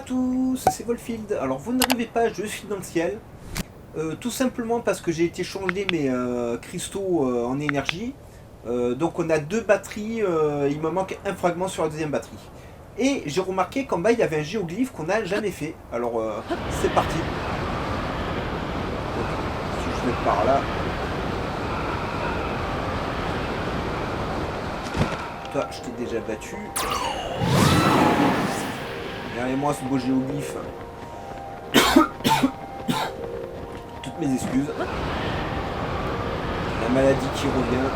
à tous, c'est Wolfield. Alors vous ne rêvez pas, je suis dans le ciel. Tout simplement parce que j'ai été changer mes cristaux en énergie. Donc on a 2 batteries, il me manque un fragment sur la deuxième batterie. Et j'ai remarqué qu'en bas il y avait un géoglyphe qu'on n'a jamais fait. Alors c'est parti. Donc, si je vais par là. Toi, je t'ai déjà battu. Derrière moi ce beau géoglyphe. Toutes mes excuses. La maladie qui revient.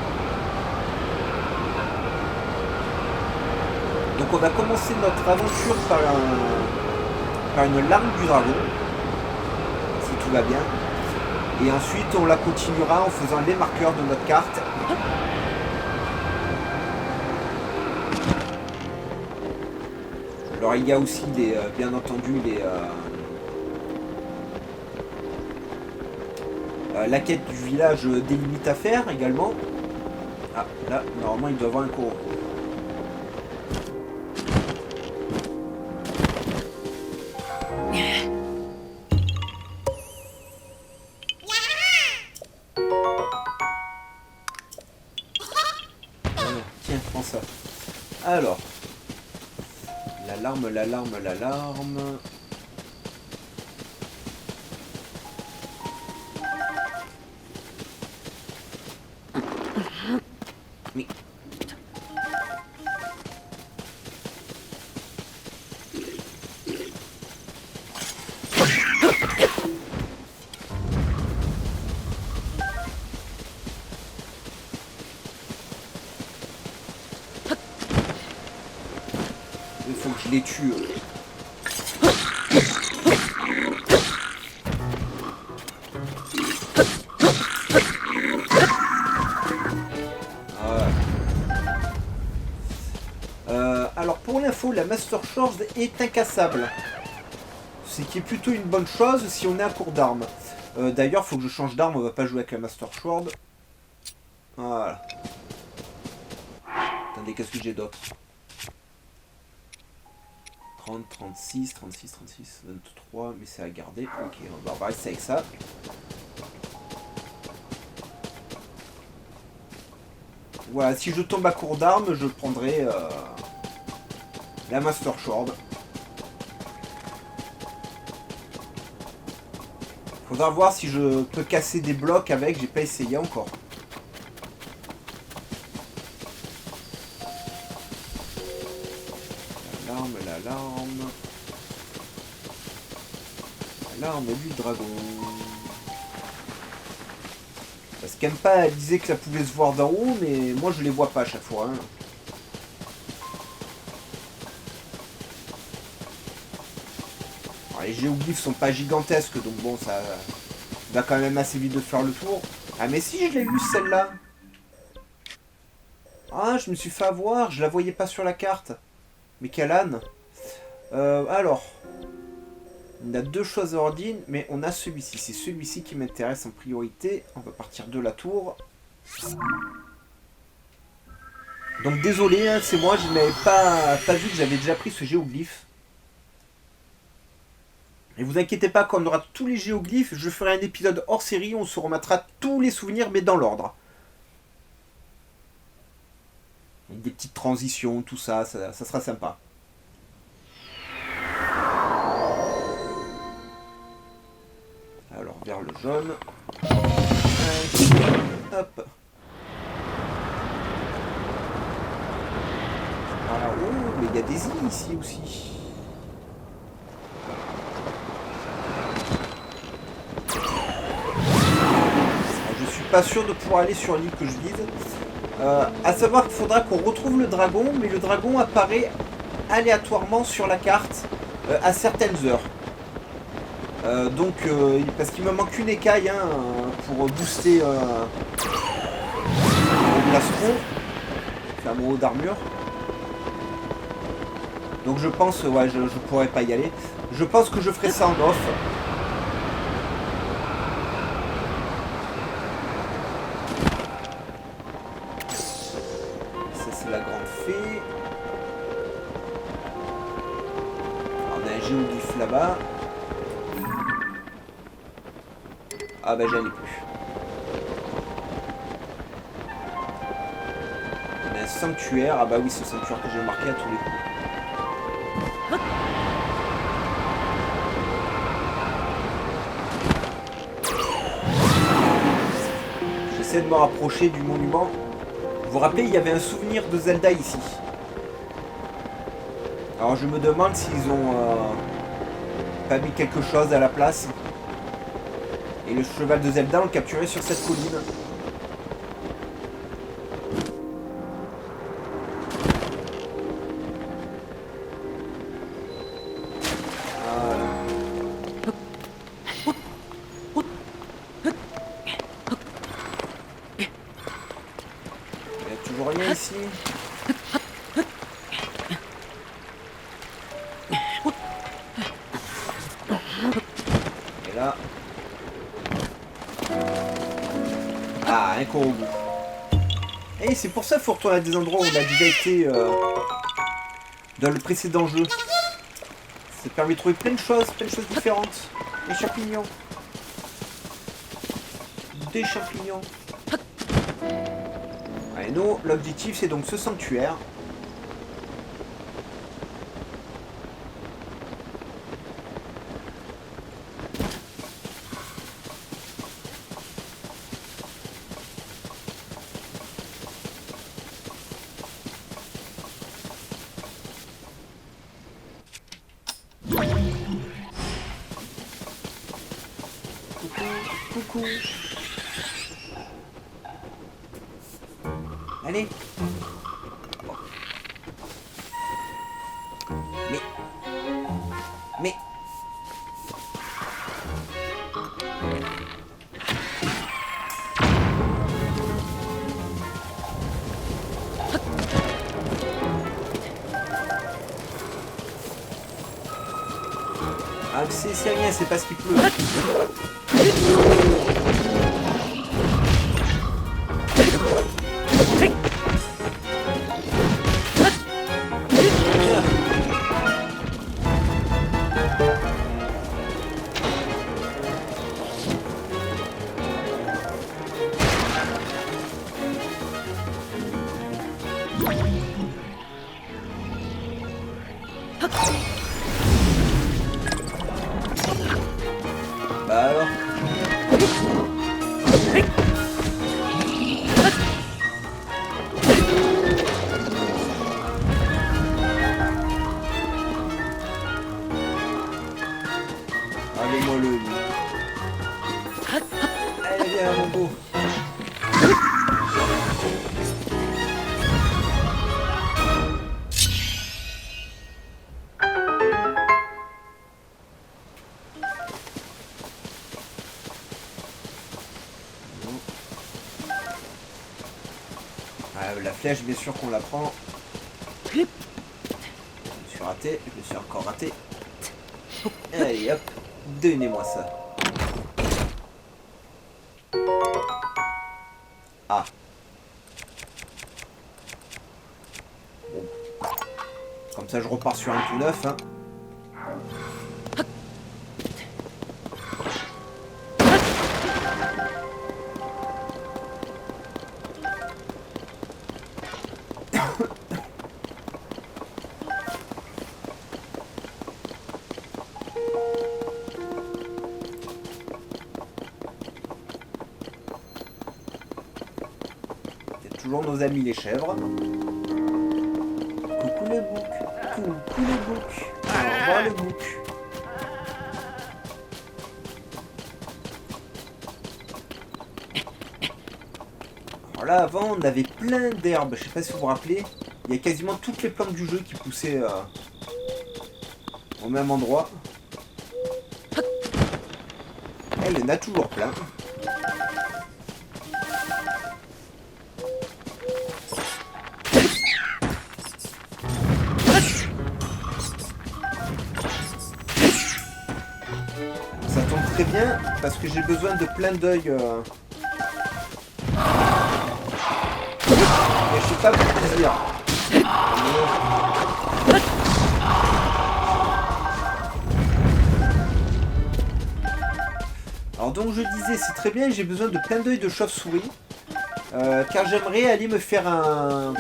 Donc on va commencer notre aventure par une larme du dragon. Si tout va bien. Et ensuite on la continuera en faisant les marqueurs de notre carte. Alors il y a aussi bien entendu la quête du village des limites à faire également. Ah là normalement il doit y avoir un courant. Voilà, tiens, prends ça. Alors. L'alarme. Oui. Il faut que je les tue. Alors pour l'info, la Master Sword est incassable. Ce qui est plutôt une bonne chose si on est à court d'armes. D'ailleurs, il faut que je change d'arme, on va pas jouer avec la Master Sword. Voilà. Attendez, qu'est-ce que j'ai d'autre? 30, 36, 23, mais c'est à garder. Ok, on va rester avec ça. Voilà, si je tombe à court d'armes, je prendrai la Master Sword. Faudra voir si je peux casser des blocs avec, j'ai pas essayé encore. L'alarme du dragon. Parce qu'Empa, elle disait que ça pouvait se voir d'en haut, mais moi je les vois pas à chaque fois. Hein. Alors, les géoglyphes sont pas gigantesques, donc bon, ça va quand même assez vite de faire le tour. Ah mais si, je l'ai vue celle-là. Ah, je me suis fait avoir, je la voyais pas sur la carte. Mais quel âne. Alors, on a 2 choses à ordine, mais on a celui-ci. C'est celui-ci qui m'intéresse en priorité. On va partir de la tour. Donc désolé, hein, c'est moi, je n'avais pas vu que j'avais déjà pris ce géoglyphe. Et vous inquiétez pas, quand on aura tous les géoglyphes, je ferai un épisode hors série, on se remettra tous les souvenirs, mais dans l'ordre. Des petites transitions, tout ça, ça sera sympa. Alors, vers le jaune. Hop. Voilà. Oh, mais il y a des îles ici aussi. Je suis pas sûr de pouvoir aller sur l'île que je vise. À savoir qu'il faudra qu'on retrouve le dragon, mais le dragon apparaît aléatoirement sur la carte à certaines heures. Donc, parce qu'il me manque une écaille hein, pour booster mon plastron, faire mon haut d'armure. Donc je pense, ouais, je pourrais pas y aller. Je pense que je ferai ça en off. Ça c'est la grande fée. Alors, on a un géoglyphe là-bas. Ah bah j'en ai plus. On a un sanctuaire. Ah bah oui, c'est le sanctuaire que j'ai marqué à tous les coups. J'essaie de me rapprocher du monument. Vous vous rappelez, il y avait un souvenir de Zelda ici. Alors je me demande s'ils ont pas mis quelque chose à la place. Et le cheval de Zelda, on le capturait sur cette colline. Voilà. Il n'y a toujours rien ici. Et là... Ah, un Korogu. Et c'est pour ça qu'il faut retourner à des endroits où on a déjà été dans le précédent jeu. Ça permet de trouver plein de choses différentes. Des champignons. Des champignons. Allez, nous, l'objectif c'est donc ce sanctuaire. Coucou. Allez. Mais... Ah, c'est rien, c'est parce qu'il pleut. Bah alors. Allez-moi le... Allez, viens, mon beau. La flèche, bien sûr qu'on la prend. Je me suis raté, je me suis encore raté. Allez hop, donnez-moi ça. Ah. Bon. Comme ça je repars sur un tout neuf. Hein. Toujours nos amis les chèvres. Coucou le bouc. Coucou le bouc. Au revoir le bouc. Alors là avant on avait plein d'herbes. Je sais pas si vous vous rappelez. Il y a quasiment toutes les plantes du jeu qui poussaient au même endroit. Elle en a toujours plein. Très bien parce que j'ai besoin de plein d'œil. Et je sais pas pour plaisir. donc je disais, c'est très bien, j'ai besoin de plein d'œils de chauve-souris. Car j'aimerais aller me faire un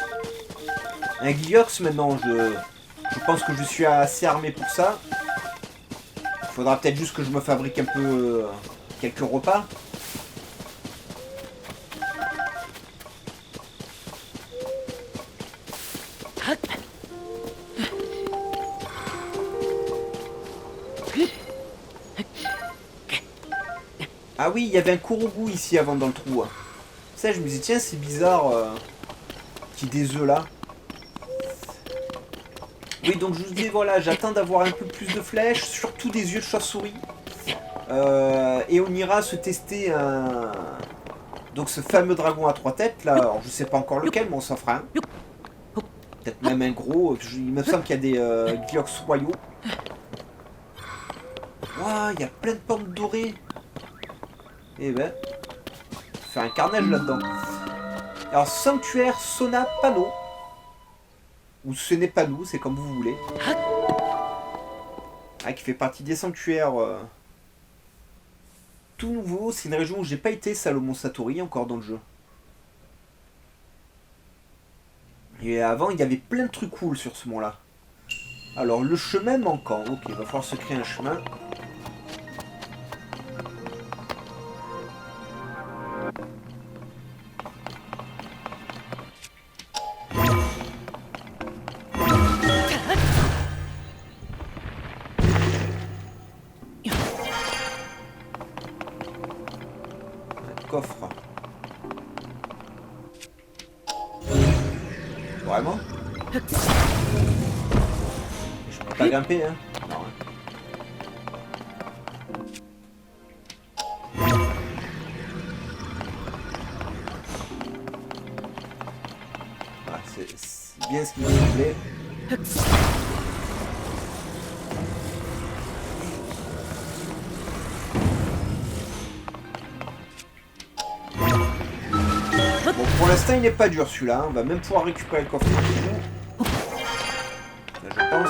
Gliox maintenant. Je pense que je suis assez armé pour ça. Il faudra peut-être juste que je me fabrique un peu quelques repas. Ah oui, il y avait un Kourougou ici avant dans le trou. Ça, je me disais, tiens, c'est bizarre qu'il y ait des œufs là. Oui, donc je vous dis, voilà, j'attends d'avoir un peu plus de flèches, surtout des yeux de chauve-souris. Et on ira se tester donc ce fameux dragon à 3 têtes là. Alors, je sais pas encore lequel, mais on s'en fera un. Peut-être même un gros. Il me semble qu'il y a des Gliox royaux. Waouh, il y a plein de pommes dorées. Eh ben, faire un carnage là-dedans. Alors, sanctuaire Sona Pano. Ou ce n'est pas nous, c'est comme vous voulez. Ah, qui fait partie des sanctuaires tout nouveau. C'est une région où j'ai pas été, Salomon Satori, encore dans le jeu. Et avant, il y avait plein de trucs cool sur ce mont-là. Alors, le chemin manquant. Ok, il va falloir se créer un chemin. Coffre. Vraiment? Je peux pas grimper, hein? Non. Ah, c'est bien ce qui me semblait. Pour l'instant, il n'est pas dur celui-là. On va même pouvoir récupérer le coffre. Là, je pense.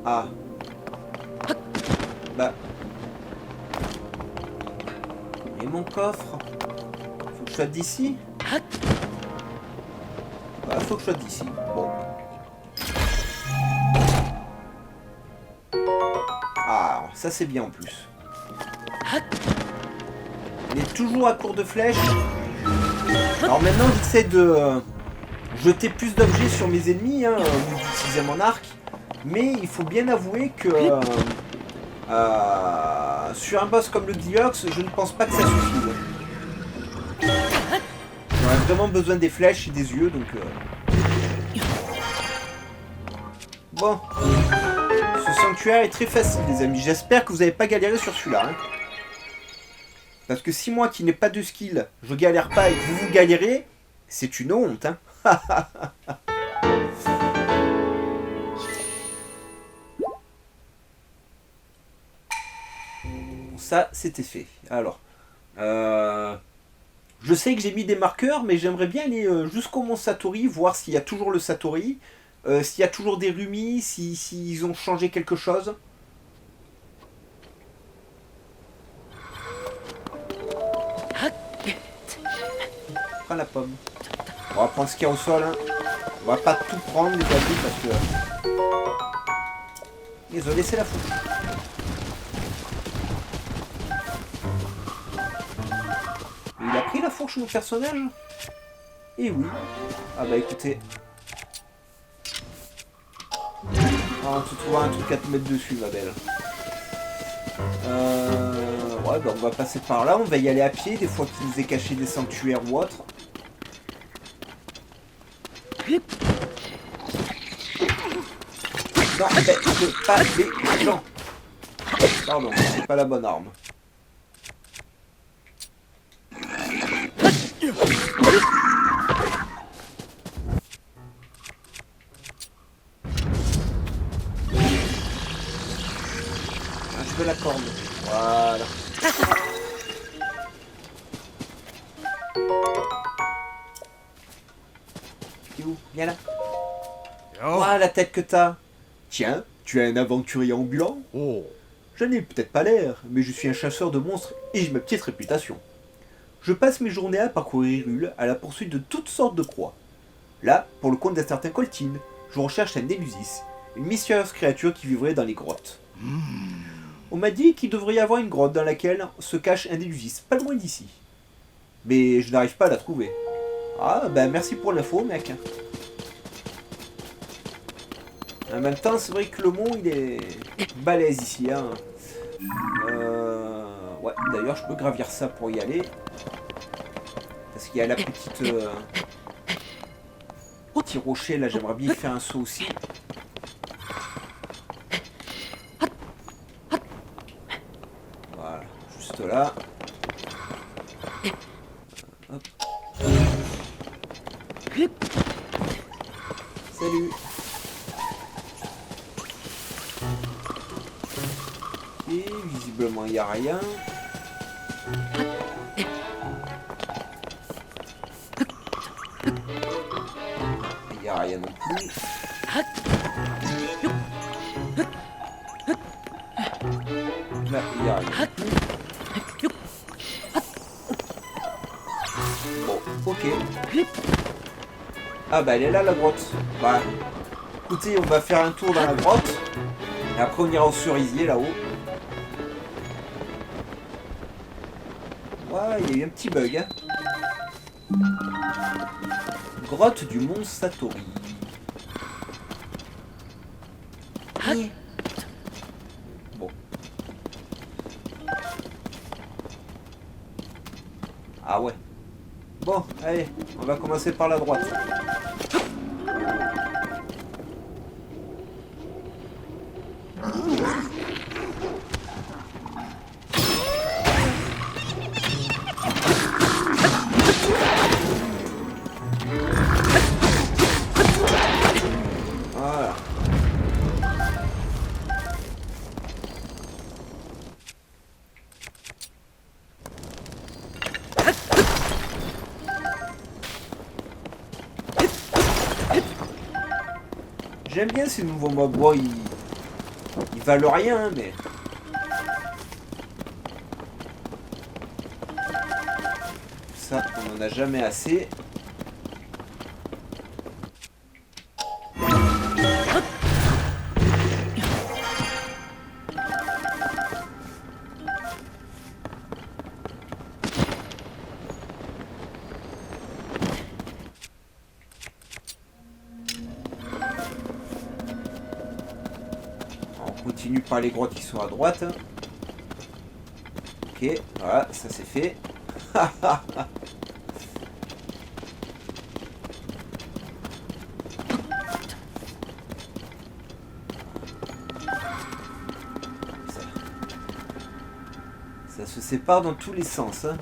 Ah. Bah. Et mon coffre? Faut que je sois d'ici? Bah, faut que je sois d'ici. Bon. Ah, ça c'est bien en plus. Il est toujours à court de flèches. Alors maintenant, j'essaie de jeter plus d'objets sur mes ennemis, hein, au lieu d'utiliser mon arc. Mais il faut bien avouer que sur un boss comme le Gliox, je ne pense pas que ça suffise. J'aurais vraiment besoin des flèches et des yeux, donc... Bon. Ce sanctuaire est très facile, les amis. J'espère que vous n'avez pas galéré sur celui-là. Hein. Parce que si moi, qui n'ai pas de skill, je galère pas et que vous galérez, c'est une honte. Hein. Ça, c'était fait. Alors, je sais que j'ai mis des marqueurs, mais j'aimerais bien aller jusqu'au mont Satori, voir s'il y a toujours le Satori, s'il y a toujours des Rumis, s'ils ont changé quelque chose. Prends la pomme. On va prendre ce qu'il y a au sol. Hein. On va pas tout prendre, les amis, parce que... Ils ont laissé la fourche. Il a pris la fourche, mon personnage? Eh oui. Ah bah écoutez. Ah, on te trouvera un truc à te mettre dessus, ma belle. Ouais, bah on va passer par là. On va y aller à pied, des fois qu'il nous est caché des sanctuaires ou autre. Non, mais je pas les gens. Pardon, c'est pas la bonne arme. Ah, je veux la corne. Voilà. T'es où? Viens là. Ouah, la tête que t'as. Tiens, tu es un aventurier ambulant? Oh. Je n'ai peut-être pas l'air, mais je suis un chasseur de monstres et j'ai ma petite réputation. Je passe mes journées à parcourir Hyrule à la poursuite de toutes sortes de proies. Là, pour le compte d'un certain Coltine, je recherche un Nélusis, une mystérieuse créature qui vivrait dans les grottes. On m'a dit qu'il devrait y avoir une grotte dans laquelle se cache un Nélusis, pas loin d'ici. Mais je n'arrive pas à la trouver. Ah, ben merci pour l'info, mec. En même temps, c'est vrai que le mont, il est balèze ici, hein. Ouais, d'ailleurs, je peux gravir ça pour y aller. Parce qu'il y a la petite... petit rocher, là, j'aimerais bien y faire un saut aussi. Voilà, juste là. Hop. Salut. Ok, visiblement, il n'y a rien. Il n'y a rien non plus. Là, il n'y a rien non plus. Bon, ok. Ah bah elle est là la grotte. Bah, écoutez, on va faire un tour dans la grotte. Et après on ira au cerisier là-haut. Ouais, il y a eu un petit bug. Hein. Grotte du Mont Satori. Bon. Ah ouais. Bon, allez, on va commencer par la droite. Voilà. J'aime bien ces nouveaux mobs. Bon, ils valent rien, mais... Ça, on en a jamais assez. On continue par les grottes qui sont à droite. Ok, voilà, ça c'est fait. Ça se sépare dans tous les sens. Hein.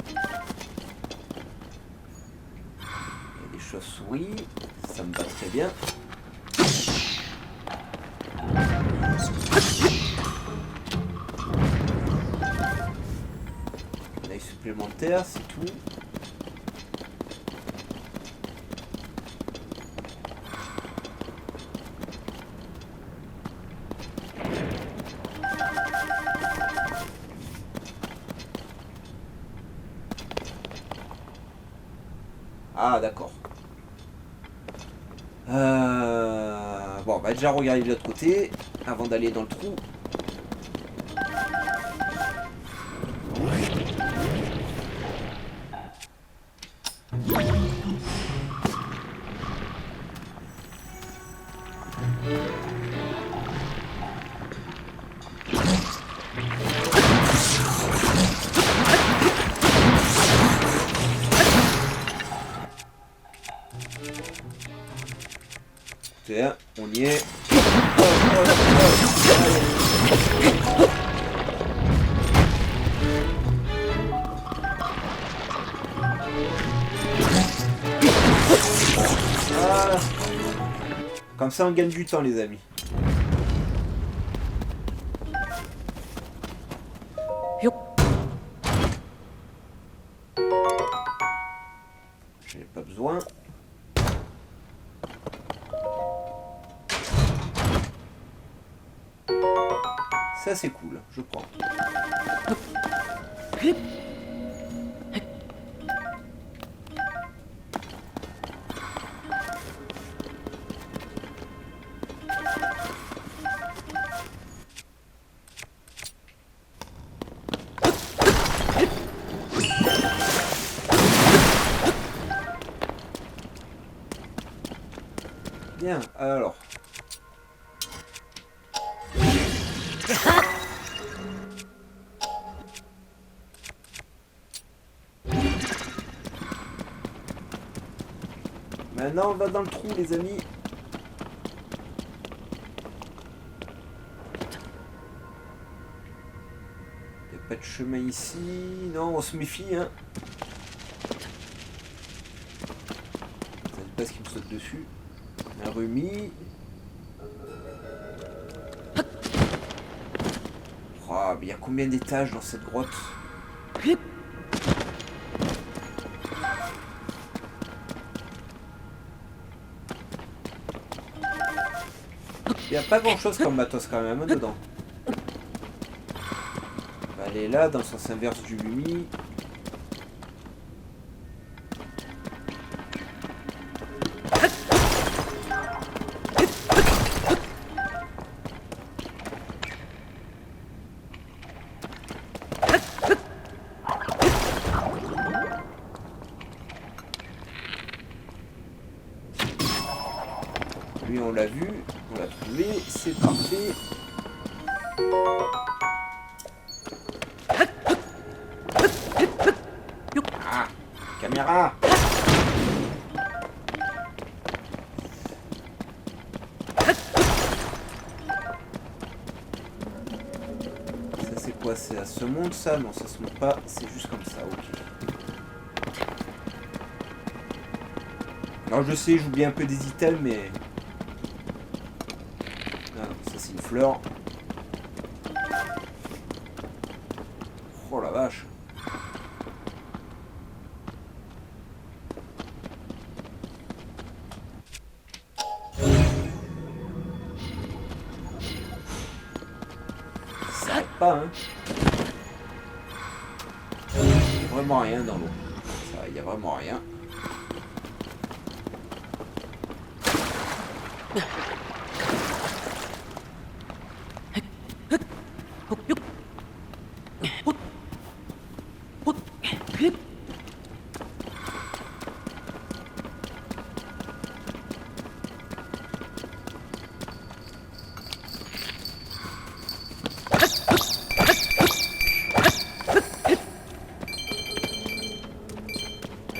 Il y a des chauves-souris, ça me va très bien. Un œil supplémentaire, c'est tout. Ah d'accord. Bon, on va déjà regarder de l'autre côté avant d'aller dans le trou. On y est. Voilà. Comme ça on gagne du temps les amis. J'ai pas besoin. Ça c'est cool, je prends. Bien, alors. Maintenant on va dans le trou les amis. Il n'y a pas de chemin ici. Non, on se méfie hein. Ça ne pas ce qui me saute dessus. Un remis. Oh, mais il y a combien d'étages dans cette grotte? Il n'y a pas grand chose comme matos quand même dedans. On va aller là, dans le sens inverse du Lumi. Lui on l'a vu, on l'a trouvé, c'est parfait. Ah, caméra. Ça c'est quoi? Ça se monte ça? Non ça se monte pas, c'est juste comme ça, ok. Alors je sais, j'oublie un peu des items mais... c'est une fleur. Oh la vache. Ça arrête pas hein. Il n'y a vraiment rien dans l'eau. Il n'y a vraiment rien.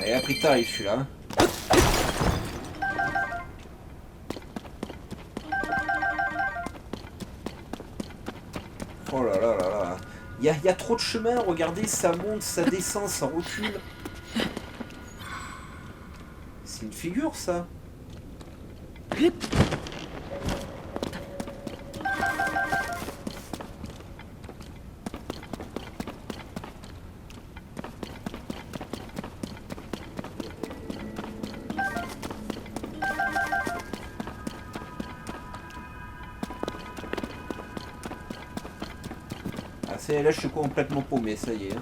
Et après t'arrives celui-là. Oh là là là là. Il y a trop de chemin, regardez, ça monte, ça descend, ça recule. C'est une figure ça. Là je suis complètement paumé, ça y est.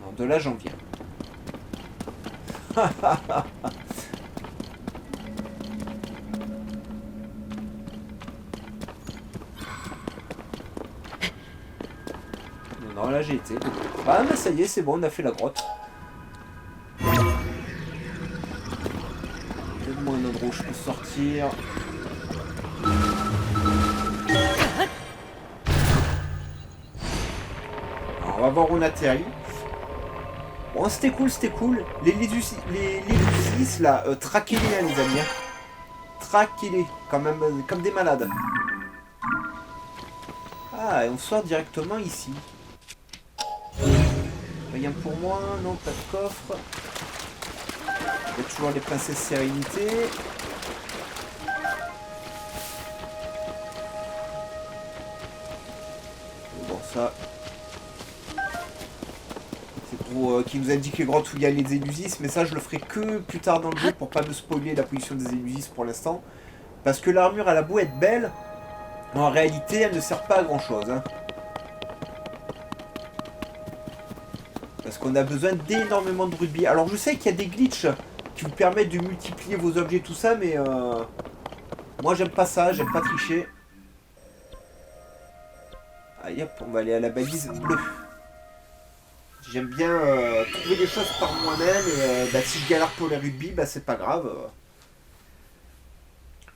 Non, de là j'en viens. Non, là j'ai été. Ah mais ça y est, c'est bon, on a fait la grotte. Donne-moi un endroit où je peux sortir. On va voir où on atterrit. Bon, c'était cool, c'était cool. Les 10 là, traquez-les hein, les amis. Hein. Traquez-les, quand même, comme des malades. Ah, et on sort directement ici. Rien pour moi, non, pas de coffre. Il y a toujours les princesses sérénité. Bon, ça... c'est pour qui nous indique les grottes où il y a les Élusis, mais ça je le ferai que plus tard dans le jeu pour pas me spoiler la position des Élusis pour l'instant. Parce que l'armure elle a beau être belle, en réalité elle ne sert pas à grand chose. Hein. Parce qu'on a besoin d'énormément de rubis. Alors je sais qu'il y a des glitches qui vous permettent de multiplier vos objets, tout ça, mais moi j'aime pas ça, j'aime pas tricher. Allez hop, on va aller à la balise bleue. J'aime bien trouver des choses par moi-même et bah, si je galère pour les rubis, bah c'est pas grave.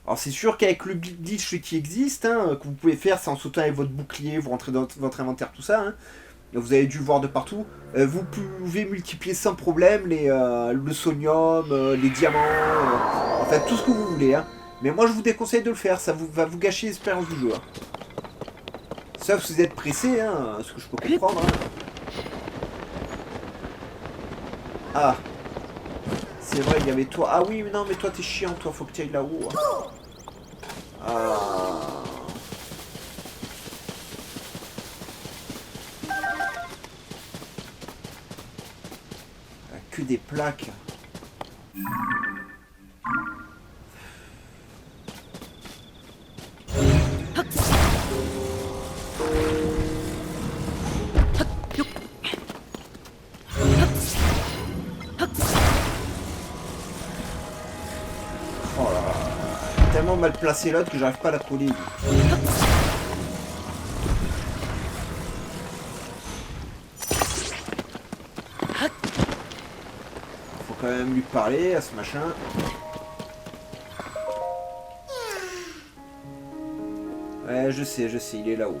Alors c'est sûr qu'avec le glitch qui existe, hein, que vous pouvez faire, c'est en sautant avec votre bouclier, vous rentrez dans votre inventaire, tout ça. Hein. Vous avez dû le voir de partout. Vous pouvez multiplier sans problème le sonium, les diamants, enfin tout ce que vous voulez. Hein. Mais moi je vous déconseille de le faire, ça va vous gâcher l'expérience du jeu. Hein. Sauf si vous êtes pressé, hein, ce que je peux comprendre. Hein. Ah, c'est vrai, il y avait toi. Ah oui, mais non, mais toi t'es chiant, toi, faut que tu ailles là-haut. Hein. Ah. Que des plaques. Oh là là. Tellement mal placé l'autre que j'arrive pas à la coller. Faut quand même lui parler à ce machin. Ouais, je sais, il est là-haut.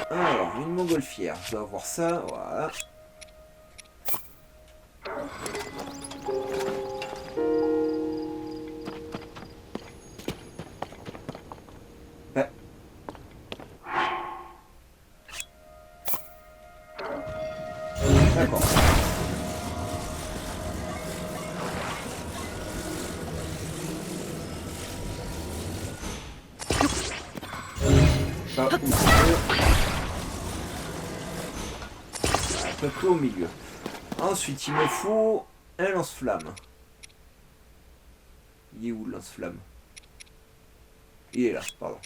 Alors, une montgolfière, je dois avoir ça, voilà. Ben. D'accord. Ça, à peu près au milieu. Ensuite, il me faut un lance-flamme. Il est où le lance-flamme? Il est là, pardon.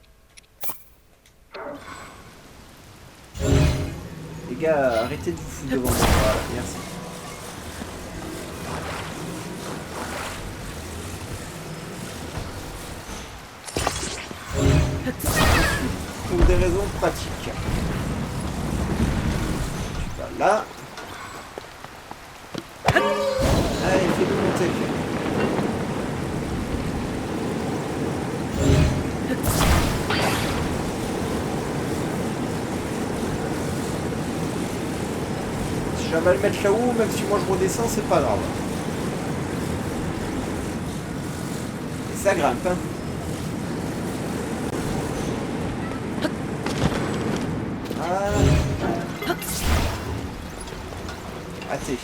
Les gars, arrêtez de vous foutre devant moi. Voilà, merci. Pour des raisons pratiques. Tu vas là. Allez, fais-le monter. Si j'arrive à le mettre là-haut, même si moi je redescends, c'est pas grave. Et ça grimpe, hein. Raté.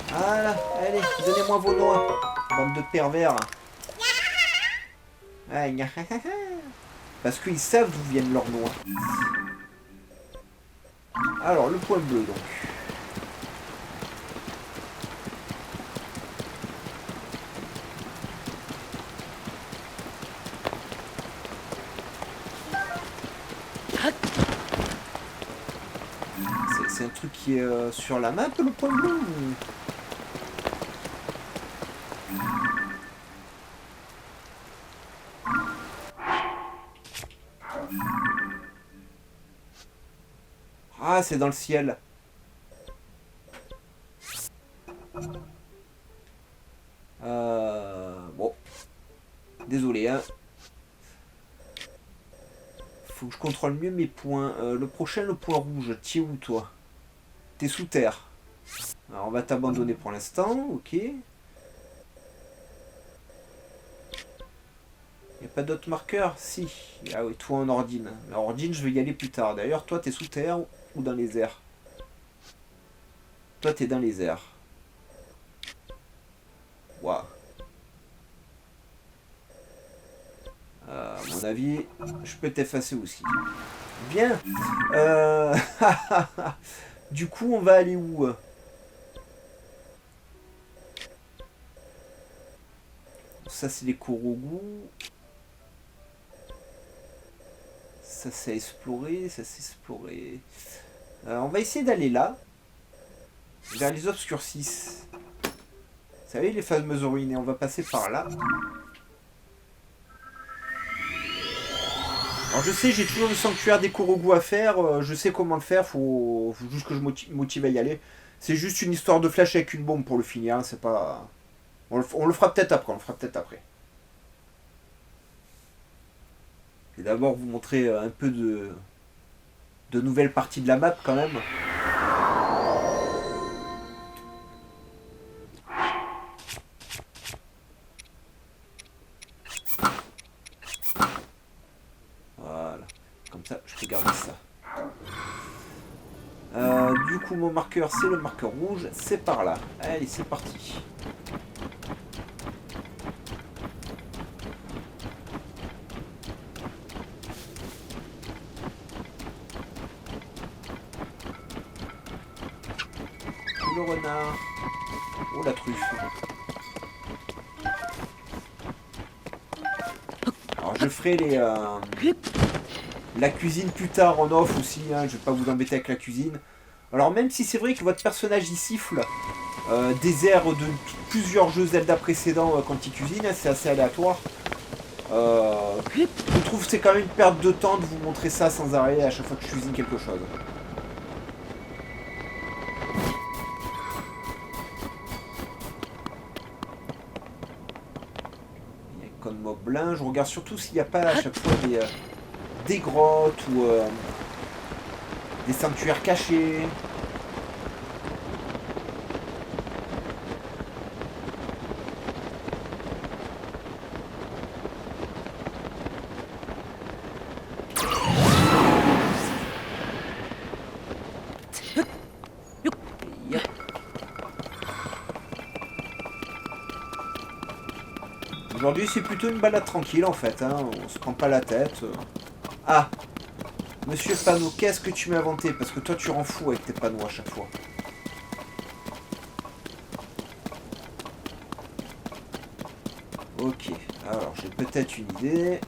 Voilà, allez, donnez-moi vos noix, bande de pervers. Ah, parce qu'ils savent d'où viennent leurs noix. Alors, le point bleu, donc. C'est un truc qui est sur la map, le point bleu ou... Ah, c'est dans le ciel. Bon. Désolé, hein. Faut que je contrôle mieux mes points. Le prochain, le point rouge. T'es où, toi? T'es sous terre. Alors, on va t'abandonner pour l'instant. Ok. Y a pas d'autres marqueurs? Si. Ah oui, toi en ordine. Mais en ordine, je vais y aller plus tard. D'ailleurs, toi, t'es sous terre ou dans les airs? Toi, t'es dans les airs. Waouh. À mon avis, je peux t'effacer aussi. Bien. Du coup, on va aller où? Ça, c'est les Korogu. Ça, c'est explorer. Ça, c'est explorer. On va essayer d'aller là. Vers les obscurcis. Vous savez, les fameuses ruines. Et on va passer par là. Alors je sais, j'ai toujours le sanctuaire des Korogu à faire, je sais comment le faire, faut juste que je motive à y aller. C'est juste une histoire de flash avec une bombe pour le finir, hein, c'est pas... On le fera peut-être après, Je vais d'abord vous montrer un peu de nouvelles parties de la map quand même. Voilà, comme ça je peux garder ça. Du coup mon marqueur c'est le marqueur rouge, c'est par là. Allez c'est parti. Le renard. Oh la truffe. Alors je ferai la cuisine plus tard en off aussi, hein, je vais pas vous embêter avec la cuisine. Alors même si c'est vrai que votre personnage y siffle des airs de plusieurs jeux Zelda précédents quand il cuisine, hein, c'est assez aléatoire. Je trouve que c'est quand même une perte de temps de vous montrer ça sans arrêt à chaque fois que je cuisine quelque chose. Il y a comme moblin, je regarde surtout s'il n'y a pas à chaque fois des grottes ou des sanctuaires cachés. Aujourd'hui c'est plutôt une balade tranquille en fait, hein. On se prend pas la tête. Ah, Monsieur Panneau, qu'est-ce que tu m'as inventé? Parce que toi tu rends fou avec tes panneaux à chaque fois. Ok, alors j'ai peut-être une idée.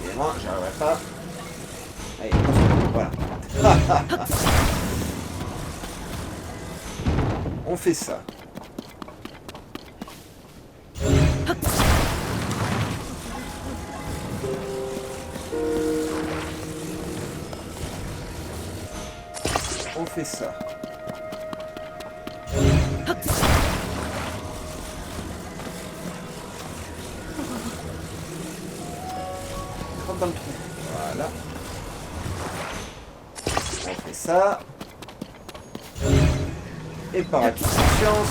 Évidemment, j'arriverai pas. Allez, voilà. On fait ça. On fait ça. Rentre dans le trou. Voilà. On fait ça. Et par acquis de conscience.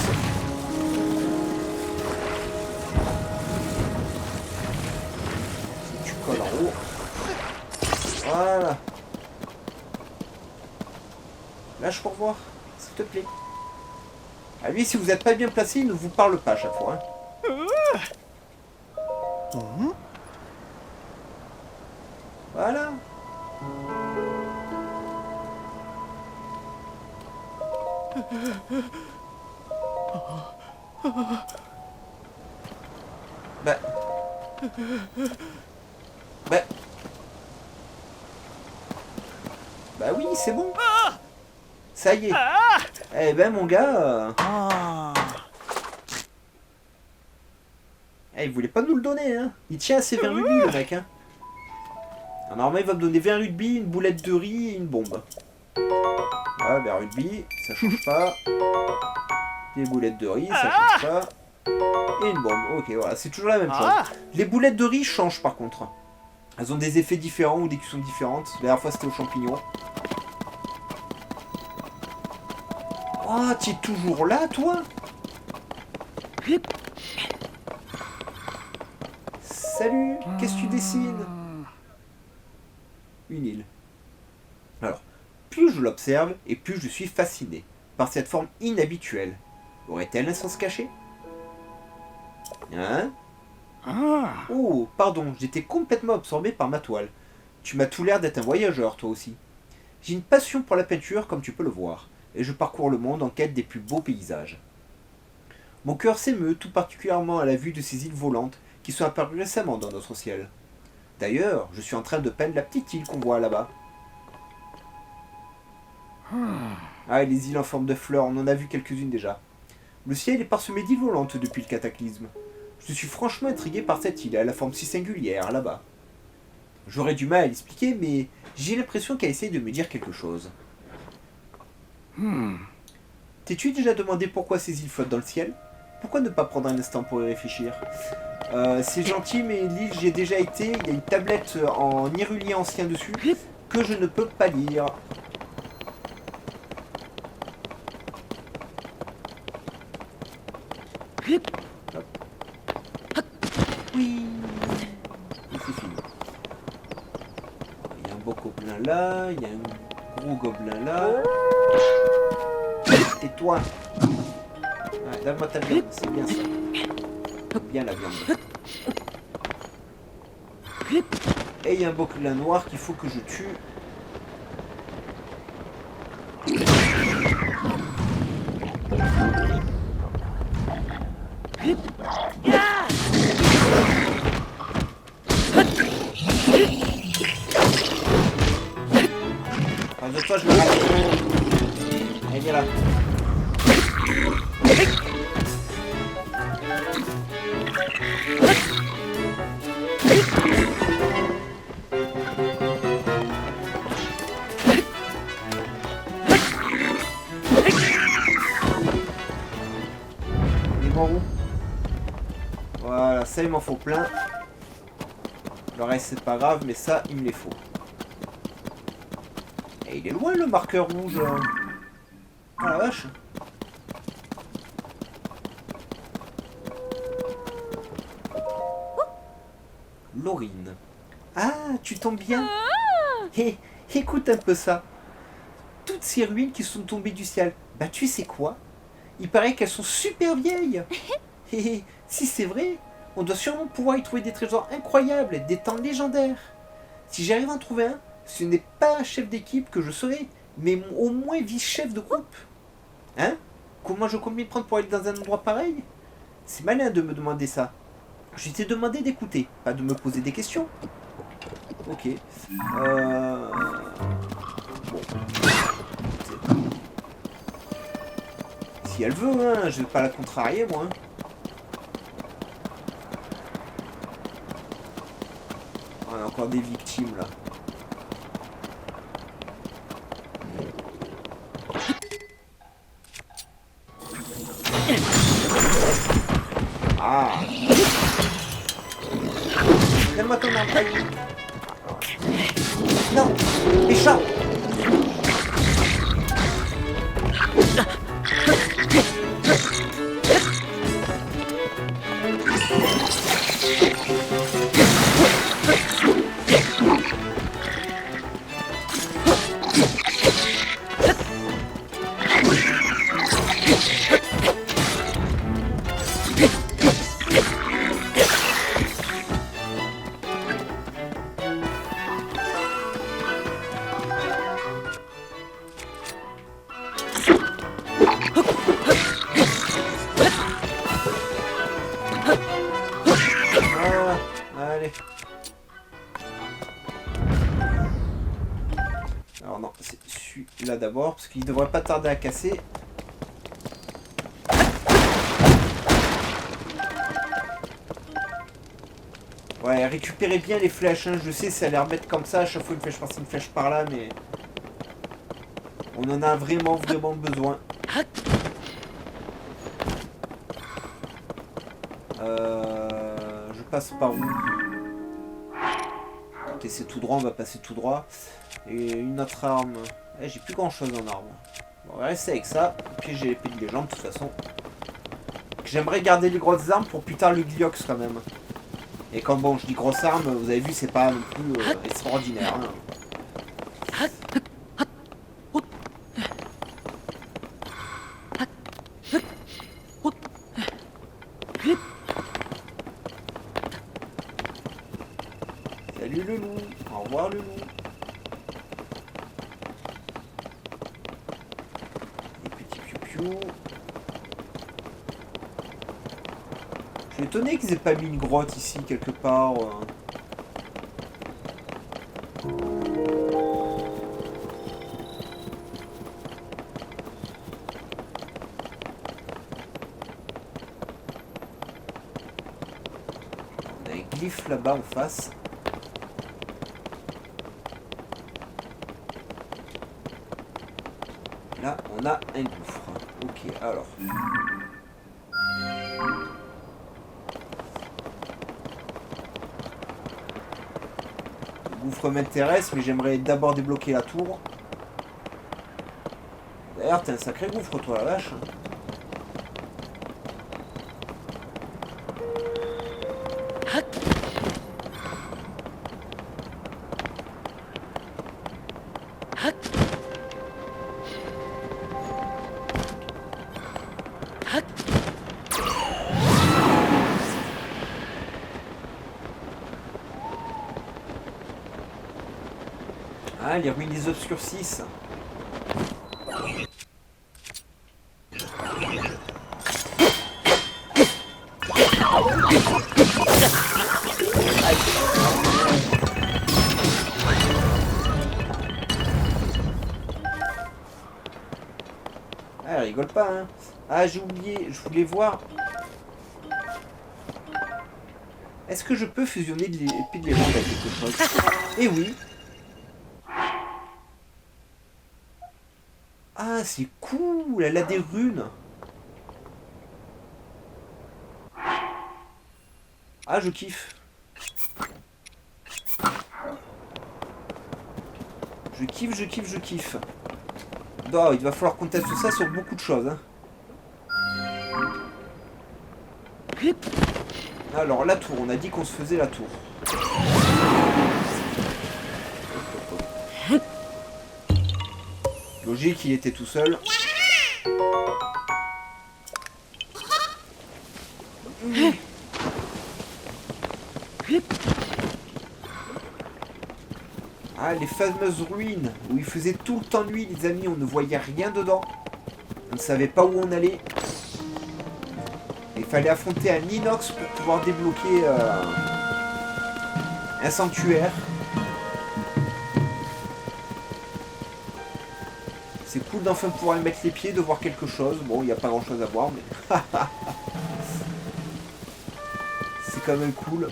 Tu colles en haut. Voilà. Lâche pour voir, s'il te plaît. Ah lui, si vous n'êtes pas bien placé, il ne vous parle pas à chaque fois. Hein. Voilà. Bah. Bah. Bah oui, c'est bon. Ça y est. Eh ben mon gars, il voulait pas nous le donner, hein. Il tient à ses 20 rubis, le mec, hein. Alors, normalement, il va me donner 20 rubis, une boulette de riz et une bombe. Voilà, ben rubis, ça change pas. Des boulettes de riz, ça change pas. Et une bombe, ok, voilà, c'est toujours la même chose. Les boulettes de riz changent par contre. Elles ont des effets différents ou des cuissons différentes. La dernière fois, c'était aux champignons. Oh, tu es toujours là, toi? Salut, qu'est-ce que tu dessines? Une île. Alors, plus je l'observe, et plus je suis fasciné par cette forme inhabituelle. Aurait-elle un sens caché? Hein? Oh, pardon, j'étais complètement absorbé par ma toile. Tu m'as tout l'air d'être un voyageur, toi aussi. J'ai une passion pour la peinture, comme tu peux le voir, et je parcours le monde en quête des plus beaux paysages. Mon cœur s'émeut tout particulièrement à la vue de ces îles volantes qui sont apparues récemment dans notre ciel. D'ailleurs, je suis en train de peindre la petite île qu'on voit là-bas. Ah, et les îles en forme de fleurs, on en a vu quelques-unes déjà. Le ciel est parsemé d'îles volantes depuis le cataclysme. Je suis franchement intrigué par cette île à la forme si singulière là-bas. J'aurais du mal à l'expliquer, mais j'ai l'impression qu'elle essaye de me dire quelque chose. T'es-tu déjà demandé pourquoi ces îles flottent dans le ciel? Pourquoi ne pas prendre un instant pour y réfléchir? C'est gentil, mais l'île, j'ai déjà été. Il y a une tablette en irulien ancien dessus que je ne peux pas lire. Hop. Oui. Et c'est fini. Il y a un beau gobelin là, il y a un gros gobelin là. Et toi? Ouais, donne-moi ta viande, c'est bien ça. Bien la viande. Et il y a un gobelin noir qu'il faut que je tue. Enfin, de toi, je le rate. Allez, viens là. Il est mort où? Voilà, ça il m'en faut plein. Le reste c'est pas grave, mais ça il me les faut. Et il est loin le marqueur rouge. Ah la vache. Laurine. Ah, tu tombes bien. Hé, écoute un peu ça. Toutes ces ruines qui sont tombées du ciel, bah tu sais quoi? Il paraît qu'elles sont super vieilles. Hé, si c'est vrai, on doit sûrement pouvoir y trouver des trésors incroyables, des temps légendaires. Si j'arrive à en trouver un, ce n'est pas un chef d'équipe que je serai, mais au moins vice-chef de groupe. Hein? Comment je compte m'y prendre pour aller dans un endroit pareil? C'est malin de me demander ça. Je t'ai demandé d'écouter, pas de me poser des questions. Ok. Bon. Si elle veut, hein, je vais pas la contrarier, moi. On a encore des victimes, là. Ah! Donne-moi ton arme. Non! Échappe! Allez. Alors non, c'est celui-là d'abord, parce qu'il devrait pas tarder à casser. Ouais, récupérez bien les flèches, hein. Je sais, ça a l'air bête comme ça, à chaque fois une flèche par-ci, une flèche par-là, mais... On en a vraiment, vraiment besoin. Je passe par où? Ok, c'est tout droit, on va passer tout droit. Et une autre arme. Eh, j'ai plus grand chose en arme. Bon, on va rester avec ça. Puis j'ai l'épée de légende de toute façon. J'aimerais garder les grosses armes pour plus tard le Gliox quand même. Et quand bon, je dis grosse arme, vous avez vu, c'est pas non plus extraordinaire. Hein. Salut le loup. Au revoir le loup. Les petits piou-piou. Je suis étonné qu'ils aient pas mis une grotte ici quelque part. On a un glyphe là-bas en face. Là, on a un gouffre. Ok, alors. Le gouffre m'intéresse, mais j'aimerais d'abord débloquer la tour. D'ailleurs, t'es un sacré gouffre, toi, la vache. Ah, les ruines les obscurcissent. Ah, elle rigole pas, hein. Ah, j'ai oublié, je voulais voir. Est-ce que je peux fusionner de l'épée de légende avec quelque chose? Eh oui. Ah, c'est cool, elle a des runes. Ah, je kiffe. Je kiffe, je kiffe, je kiffe. Non, il va falloir qu'on teste ça sur beaucoup de choses. Hein. Alors, la tour, on a dit qu'on se faisait la tour. Logique, il était tout seul. Ah, les fameuses ruines où il faisait tout le temps nuit, les amis, on ne voyait rien dedans. On ne savait pas où on allait. Il fallait affronter un inox pour pouvoir débloquer un sanctuaire. C'est cool d'enfin pouvoir y mettre les pieds, de voir quelque chose. Bon, il n'y a pas grand chose à voir, mais... c'est quand même cool.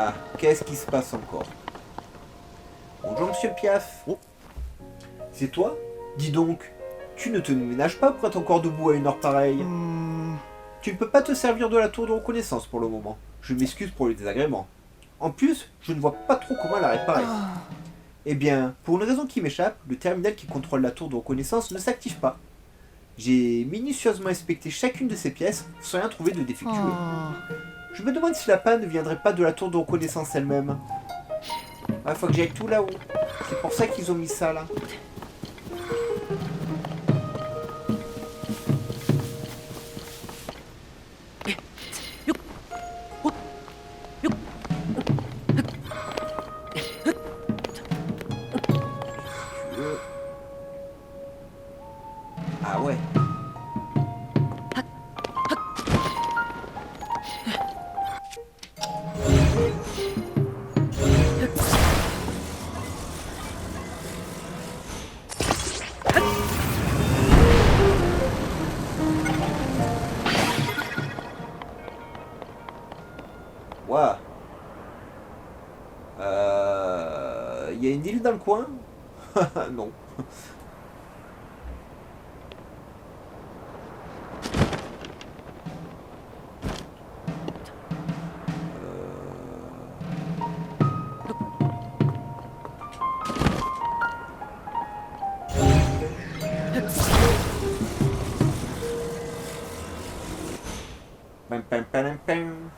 Ah, qu'est-ce qui se passe encore? Bonjour Monsieur Piaf. Oh. C'est toi? Dis donc, tu ne te ménages pas pour être encore debout à une heure pareille. Tu ne peux pas te servir de la tour de reconnaissance pour le moment. Je m'excuse pour le désagrément. En plus, je ne vois pas trop comment la réparer. Eh bien, pour une raison qui m'échappe, le terminal qui contrôle la tour de reconnaissance ne s'active pas. J'ai minutieusement inspecté chacune de ces pièces sans rien trouver de défectueux. Je me demande si la panne ne viendrait pas de la tour de reconnaissance elle-même. Ah, faut que j'aille tout là-haut. C'est pour ça qu'ils ont mis ça là. Waouh. Il y a une île dans le coin? Non. Pam, pam, pam, pam.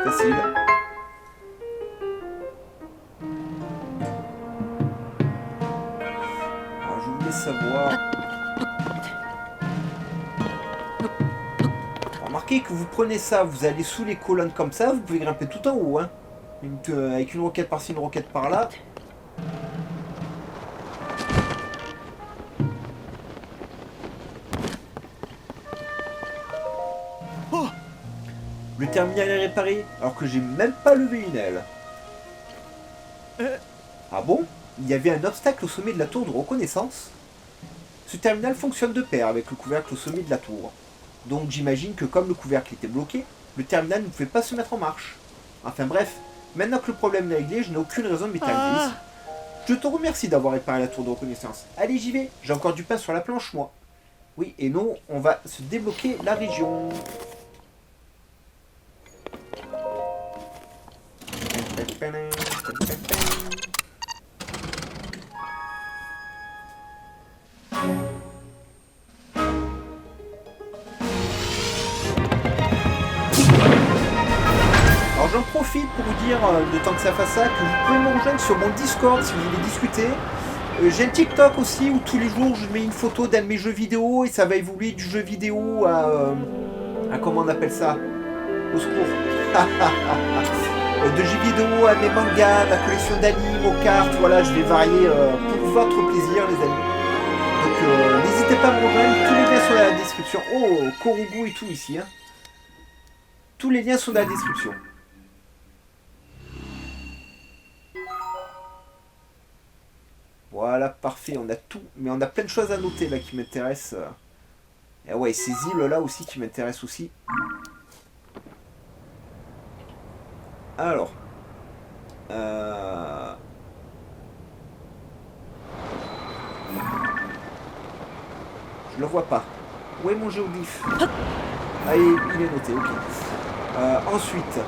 Facile. Alors, je voulais savoir. Remarquez que vous prenez ça, vous allez sous les colonnes comme ça, vous pouvez grimper tout en haut, hein. Avec une roquette par-ci, une roquette par-là. Le terminal est réparé alors que j'ai même pas levé une aile. Ah bon? Il y avait un obstacle au sommet de la tour de reconnaissance? Ce terminal fonctionne de pair avec le couvercle au sommet de la tour. Donc j'imagine que comme le couvercle était bloqué, le terminal ne pouvait pas se mettre en marche. Enfin bref, maintenant que le problème est réglé, je n'ai aucune raison de m'éterniser ici. Je te remercie d'avoir réparé la tour de reconnaissance. Allez, j'y vais, j'ai encore du pain sur la planche, moi. Oui, et non, on va se débloquer la région. Alors j'en profite pour vous dire, de temps que ça fasse ça, que vous pouvez me rejoindre sur mon Discord si vous voulez discuter. J'ai un TikTok aussi où tous les jours je mets une photo d'un de mes jeux vidéo et ça va évoluer du jeu vidéo à comment on appelle ça? Au secours. De jeux vidéo à mes mangas, ma collection d'animes, aux cartes, voilà, je vais varier pour votre plaisir les amis. Donc n'hésitez pas à me rejoindre, tous les liens sont dans la description. Oh, Korugu et tout ici, hein. Tous les liens sont dans la description. Voilà, parfait, on a tout, mais on a plein de choses à noter là qui m'intéressent. Et ouais, ces îles là aussi qui m'intéressent aussi. Alors, je le vois pas. Où est mon géoglyphe? Ah, il est noté, ok. Ensuite,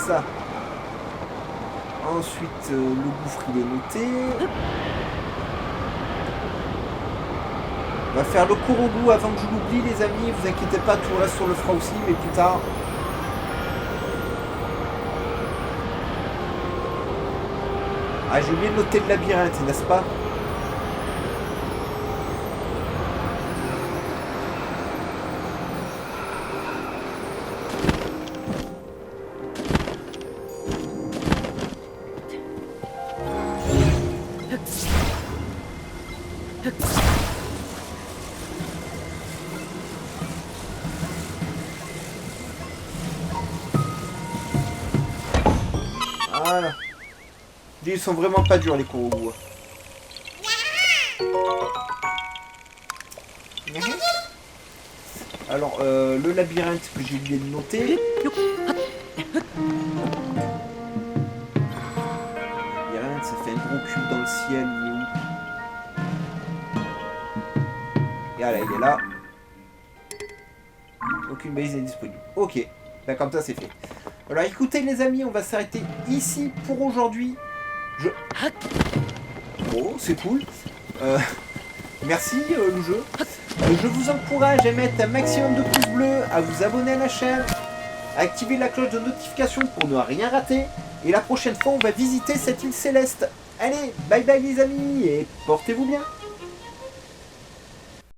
ça. Ensuite, le gouffre il est noté. On va faire le Korugu avant que je l'oublie les amis. Vous inquiétez pas, tout le reste on le fera aussi, mais plus tard. Ah, j'ai oublié de noter le labyrinthe, n'est-ce pas? Voilà. Ils sont vraiment pas durs les Korugu. Alors, le labyrinthe que j'ai oublié de noter. Labyrinthe, ça fait un gros cube dans le ciel. Il est où? Et voilà, il est là. Aucune base n'est disponible. Ok, ben, comme ça c'est fait. Alors écoutez les amis, on va s'arrêter ici pour aujourd'hui. Oh, c'est cool. Merci le jeu. Je vous encourage à mettre un maximum de pouces bleus, à vous abonner à la chaîne, à activer la cloche de notification pour ne rien rater. Et la prochaine fois, on va visiter cette île céleste. Allez, bye bye les amis et portez-vous bien.